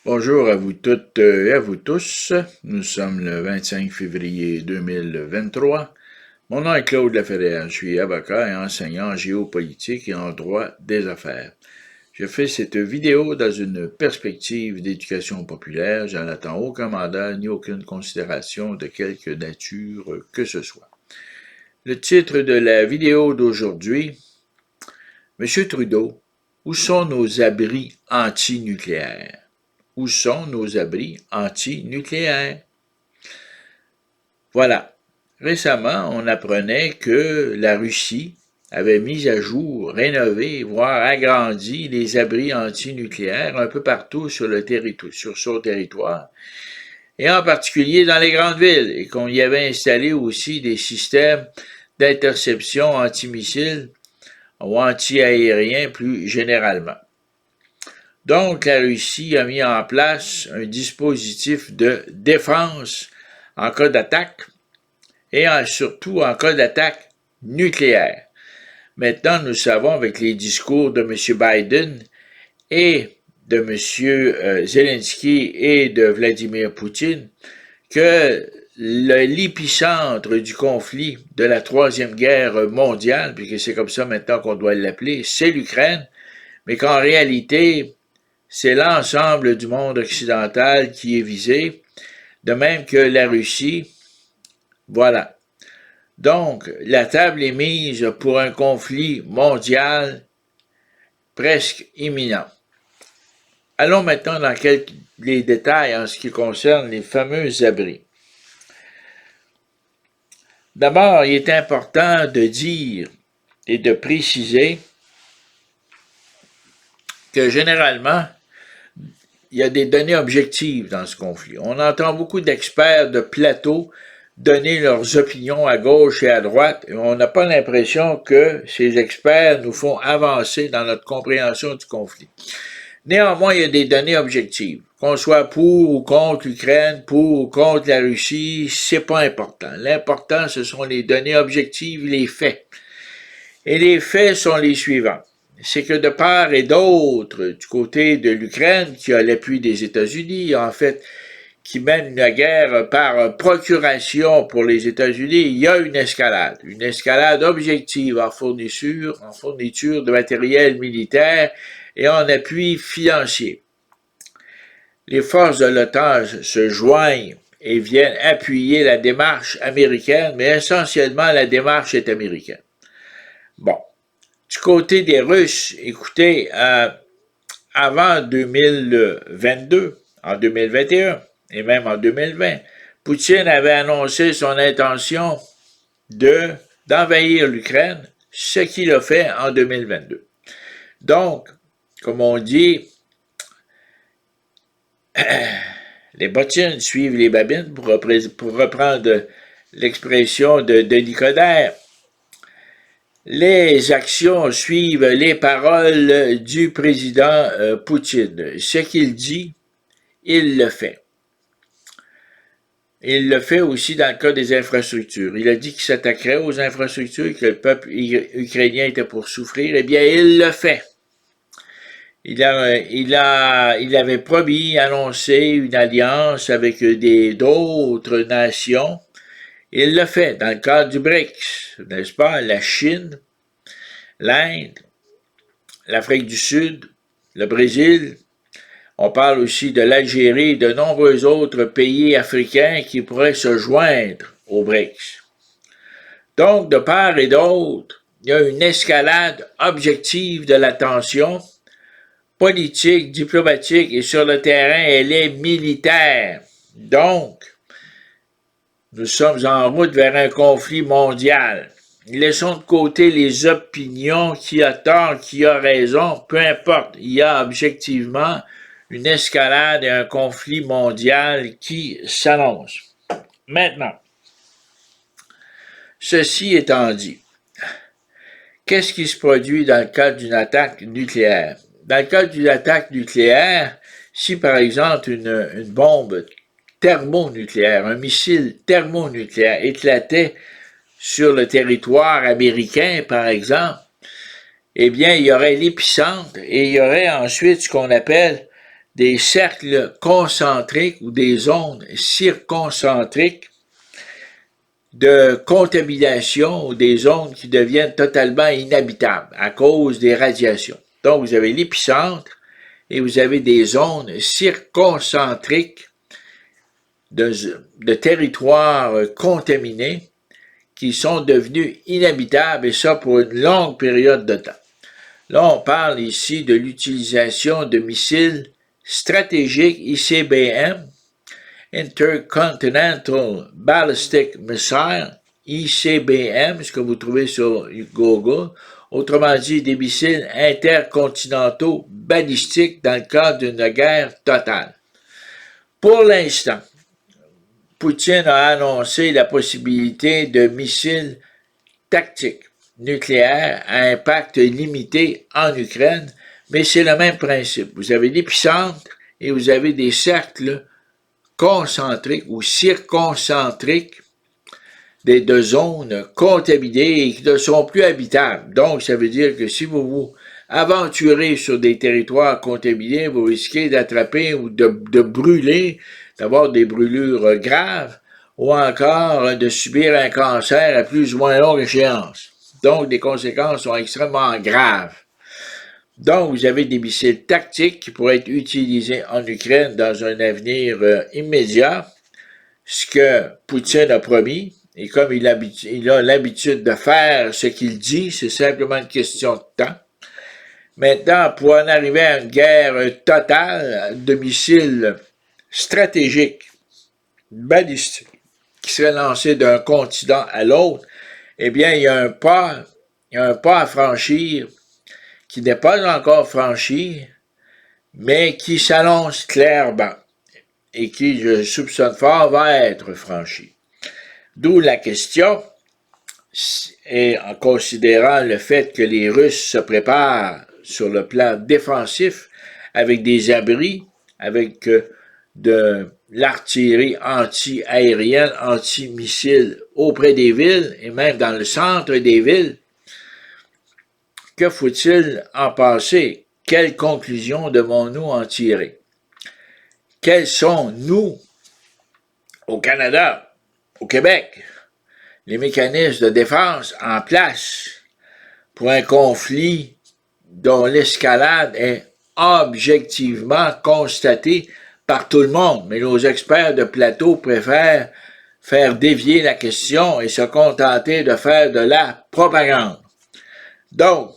Bonjour à vous toutes et à vous tous. Nous sommes le 25 février 2023. Mon nom est Claude Laferrière. Je suis avocat et enseignant en géopolitique et en droit des affaires. Je fais cette vidéo dans une perspective d'éducation populaire. Je n'attends aucun mandat ni aucune considération de quelque nature que ce soit. Le titre de la vidéo d'aujourd'hui: Monsieur Trudeau, où sont nos abris antinucléaires? Où sont nos abris antinucléaires? Voilà. Récemment, on apprenait que la Russie avait mis à jour, rénové, voire agrandi les abris antinucléaires un peu partout sur son territoire, et en particulier dans les grandes villes, et qu'on y avait installé aussi des systèmes d'interception antimissiles ou anti-aériens plus généralement. Donc, la Russie a mis en place un dispositif de défense en cas d'attaque et surtout en cas d'attaque nucléaire. Maintenant, nous savons avec les discours de M. Biden et de M. Zelensky et de Vladimir Poutine que l'épicentre du conflit de la Troisième Guerre mondiale, puisque c'est comme ça maintenant qu'on doit l'appeler, c'est l'Ukraine, mais qu'en réalité, c'est l'ensemble du monde occidental qui est visé, de même que la Russie. Voilà. Donc, la table est mise pour un conflit mondial presque imminent. Allons maintenant dans les détails en ce qui concerne les fameux abris. D'abord, il est important de dire et de préciser que généralement, il y a des données objectives dans ce conflit. On entend beaucoup d'experts de plateau donner leurs opinions à gauche et à droite, et on n'a pas l'impression que ces experts nous font avancer dans notre compréhension du conflit. Néanmoins, il y a des données objectives. Qu'on soit pour ou contre l'Ukraine, pour ou contre la Russie, c'est pas important. L'important, ce sont les données objectives, les faits. Et les faits sont les suivants. C'est que de part et d'autre, du côté de l'Ukraine, qui a l'appui des États-Unis, en fait, qui mène la guerre par procuration pour les États-Unis, il y a une escalade objective en fourniture de matériel militaire et en appui financier. Les forces de l'OTAN se joignent et viennent appuyer la démarche américaine, mais essentiellement la démarche est américaine. Bon. Du côté des Russes, écoutez, avant 2022, en 2021 et même en 2020, Poutine avait annoncé son intention d'envahir l'Ukraine, ce qu'il a fait en 2022. Donc, comme on dit, les bottines suivent les babines, pour reprendre l'expression de Denis Coderre. Les actions suivent les paroles du président Poutine. Ce qu'il dit, il le fait. Il le fait aussi dans le cas des infrastructures. Il a dit qu'il s'attaquerait aux infrastructures, que le peuple ukrainien était pour souffrir. Eh bien, il le fait. Il avait promis, annoncé une alliance avec d'autres nations. Il le fait dans le cadre du BRICS, n'est-ce pas? La Chine, l'Inde, l'Afrique du Sud, le Brésil. On parle aussi de l'Algérie et de nombreux autres pays africains qui pourraient se joindre au BRICS. Donc, de part et d'autre, il y a une escalade objective de la tension politique, diplomatique et sur le terrain, elle est militaire. Donc, nous sommes en route vers un conflit mondial. Laissons de côté les opinions, qui a tort, qui a raison, peu importe. Il y a objectivement une escalade et un conflit mondial qui s'annonce. Maintenant, ceci étant dit, qu'est-ce qui se produit dans le cadre d'une attaque nucléaire? Dans le cadre d'une attaque nucléaire, si par exemple une bombe thermonucléaire, un missile thermonucléaire éclatait sur le territoire américain, par exemple, eh bien, il y aurait l'épicentre et il y aurait ensuite ce qu'on appelle des cercles concentriques ou des zones circoncentriques de contamination ou des zones qui deviennent totalement inhabitables à cause des radiations. Donc, vous avez l'épicentre et vous avez des zones circoncentriques de territoires contaminés qui sont devenus inhabitables, et ça pour une longue période de temps. Là, on parle ici de l'utilisation de missiles stratégiques ICBM, Intercontinental Ballistic Missile, ICBM, ce que vous trouvez sur Google, autrement dit des missiles intercontinentaux balistiques dans le cadre d'une guerre totale. Pour l'instant, Poutine a annoncé la possibilité de missiles tactiques nucléaires à impact limité en Ukraine, mais c'est le même principe. Vous avez l'épicentre et vous avez des cercles concentriques ou circoncentriques de zones contaminées et qui ne sont plus habitables. Donc, ça veut dire que si vous vous aventurez sur des territoires contaminés, vous risquez d'attraper ou de brûler, d'avoir des brûlures graves ou encore de subir un cancer à plus ou moins longue échéance. Donc, les conséquences sont extrêmement graves. Donc, vous avez des missiles tactiques qui pourraient être utilisés en Ukraine dans un avenir immédiat, ce que Poutine a promis, et comme il a l'habitude de faire ce qu'il dit, c'est simplement une question de temps. Maintenant, pour en arriver à une guerre totale de missiles stratégiques, balistiques, qui seraient lancés d'un continent à l'autre, eh bien, il y a un pas à franchir qui n'est pas encore franchi, mais qui s'annonce clairement et qui, je soupçonne fort, va être franchi. D'où la question, et en considérant le fait que les Russes se préparent sur le plan défensif avec des abris, avec de l'artillerie anti-aérienne, anti-missile auprès des villes et même dans le centre des villes, que faut-il en penser? Quelles conclusions devons-nous en tirer? Quels sont, nous, au Canada, au Québec, les mécanismes de défense en place pour un conflit dont l'escalade est objectivement constatée par tout le monde, mais nos experts de plateau préfèrent faire dévier la question et se contenter de faire de la propagande. Donc,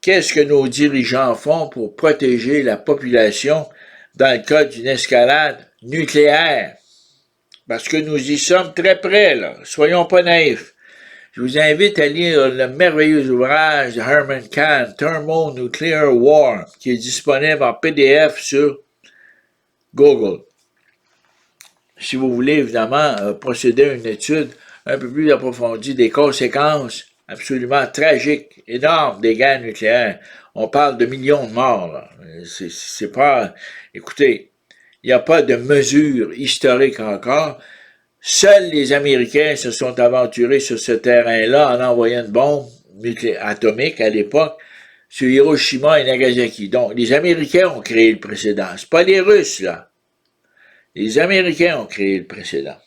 qu'est-ce que nos dirigeants font pour protéger la population dans le cas d'une escalade nucléaire? Parce que nous y sommes très près, là. Soyons pas naïfs. Je vous invite à lire le merveilleux ouvrage de Herman Kahn, Thermonuclear War, qui est disponible en PDF sur Google. Si vous voulez, évidemment, procéder à une étude un peu plus approfondie des conséquences absolument tragiques, énormes des guerres nucléaires. On parle de millions de morts, là. C'est pas... Écoutez, il n'y a pas de mesure historique encore. Seuls les Américains se sont aventurés sur ce terrain-là en envoyant une bombe atomique à l'époque sur Hiroshima et Nagasaki. Donc, les Américains ont créé le précédent. C'est pas les Russes, là. Les Américains ont créé le précédent.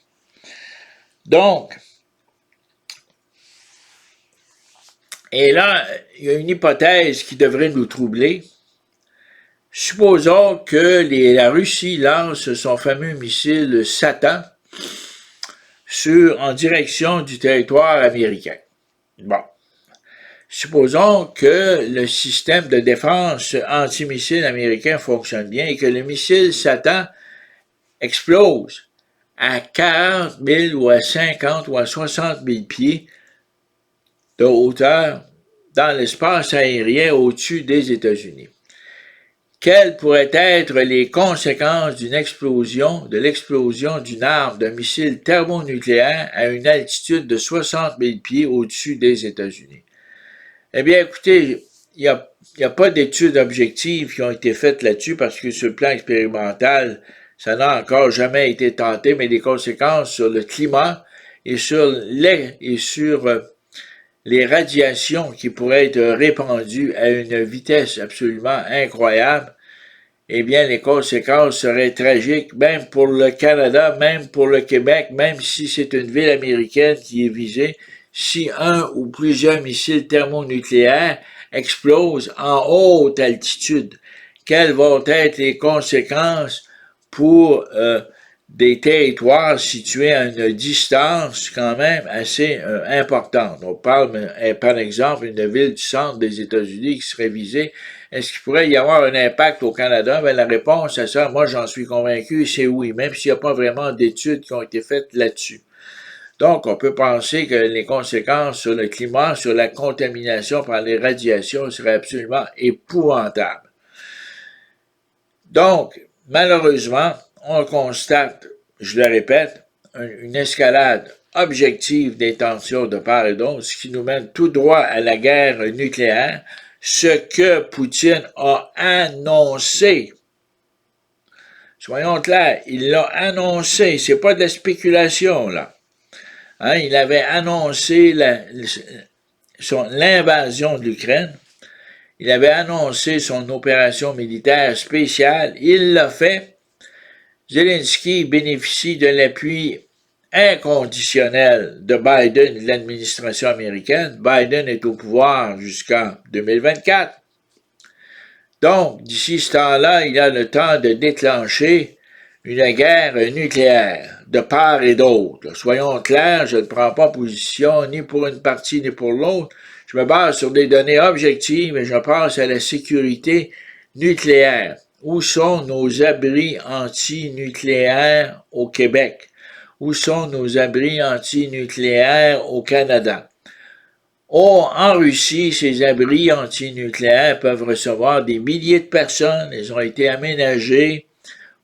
Donc, et là, il y a une hypothèse qui devrait nous troubler. Supposons que la Russie lance son fameux missile Satan en direction du territoire américain. Bon. Supposons que le système de défense antimissile américain fonctionne bien et que le missile Satan explose à 40 000 ou à 50 ou à 60 000 pieds de hauteur dans l'espace aérien au-dessus des États-Unis. Quelles pourraient être les conséquences de l'explosion d'une arme d'un missile thermonucléaire à une altitude de 60 000 pieds au-dessus des États-Unis? Eh bien, écoutez, il n'y a pas d'études objectives qui ont été faites là-dessus parce que sur le plan expérimental, ça n'a encore jamais été tenté, mais les conséquences sur le climat et sur les radiations qui pourraient être répandues à une vitesse absolument incroyable eh bien, les conséquences seraient tragiques, même pour le Canada, même pour le Québec, même si c'est une ville américaine qui est visée. Si un ou plusieurs missiles thermonucléaires explosent en haute altitude, quelles vont être les conséquences pour des territoires situés à une distance quand même assez importante? On parle, par exemple, d'une ville du centre des États-Unis qui serait visée. Est-ce qu'il pourrait y avoir un impact au Canada? Ben, la réponse à ça, moi j'en suis convaincu, c'est oui, même s'il n'y a pas vraiment d'études qui ont été faites là-dessus. Donc, on peut penser que les conséquences sur le climat, sur la contamination par les radiations seraient absolument épouvantables. Donc, malheureusement, on constate, je le répète, une escalade objective des tensions de part et d'autre, ce qui nous mène tout droit à la guerre nucléaire, ce que Poutine a annoncé. Soyons clairs, il l'a annoncé, c'est pas de la spéculation, là. Hein, il avait annoncé l'invasion de l'Ukraine, il avait annoncé son opération militaire spéciale, il l'a fait. Zelensky bénéficie de l'appui inconditionnel de Biden et de l'administration américaine. Biden est au pouvoir jusqu'en 2024. Donc, d'ici ce temps-là, il a le temps de déclencher une guerre nucléaire, de part et d'autre. Soyons clairs, je ne prends pas position ni pour une partie ni pour l'autre. Je me base sur des données objectives et je pense à la sécurité nucléaire. Où sont nos abris antinucléaires au Québec? Où sont nos abris antinucléaires au Canada? En Russie, ces abris antinucléaires peuvent recevoir des milliers de personnes. Ils ont été aménagés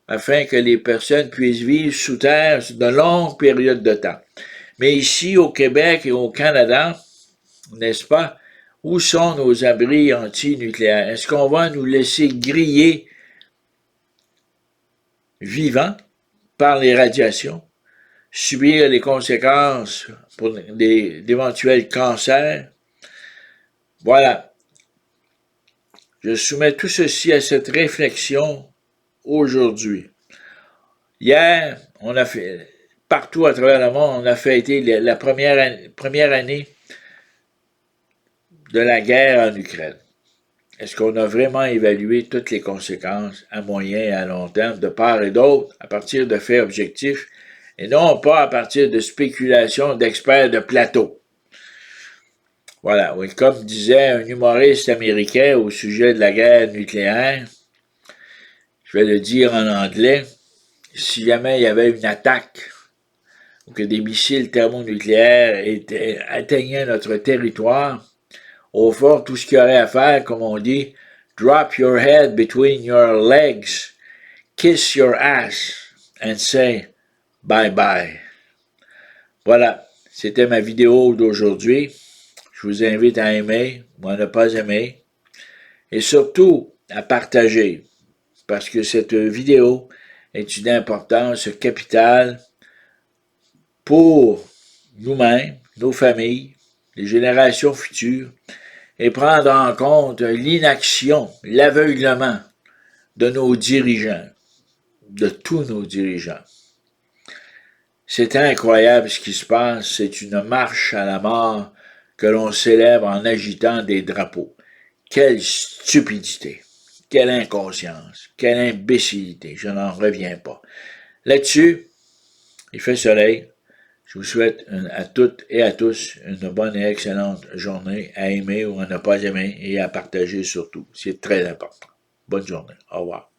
afin que les personnes puissent vivre sous terre de longues périodes de temps. Mais ici, au Québec et au Canada, n'est-ce pas, où sont nos abris antinucléaires? Est-ce qu'on va nous laisser griller vivants par les radiations, subir les conséquences pour d'éventuels cancers? Voilà. Je soumets tout ceci à cette réflexion aujourd'hui. Hier, on a fait, partout à travers le monde, on a fêté la première année de la guerre en Ukraine. Est-ce qu'on a vraiment évalué toutes les conséquences à moyen et à long terme, de part et d'autre, à partir de faits objectifs, et non pas à partir de spéculations d'experts de plateau? Voilà, oui, comme disait un humoriste américain au sujet de la guerre nucléaire, je vais le dire en anglais, si jamais il y avait une attaque ou que des missiles thermonucléaires atteignaient notre territoire, au fond, tout ce qu'il y aurait à faire, comme on dit, drop your head between your legs, kiss your ass, and say bye-bye. Voilà, c'était ma vidéo d'aujourd'hui. Je vous invite à aimer ou à ne pas aimer, et surtout à partager, parce que cette vidéo est d'une importance capitale pour nous-mêmes, nos familles, les générations futures, et prendre en compte l'inaction, l'aveuglement de nos dirigeants, de tous nos dirigeants. C'est incroyable ce qui se passe, c'est une marche à la mort que l'on célèbre en agitant des drapeaux. Quelle stupidité, quelle inconscience, quelle imbécilité, je n'en reviens pas. Là-dessus, il fait soleil. Je vous souhaite à toutes et à tous une bonne et excellente journée, à aimer ou à ne pas aimer et à partager surtout. C'est très important. Bonne journée. Au revoir.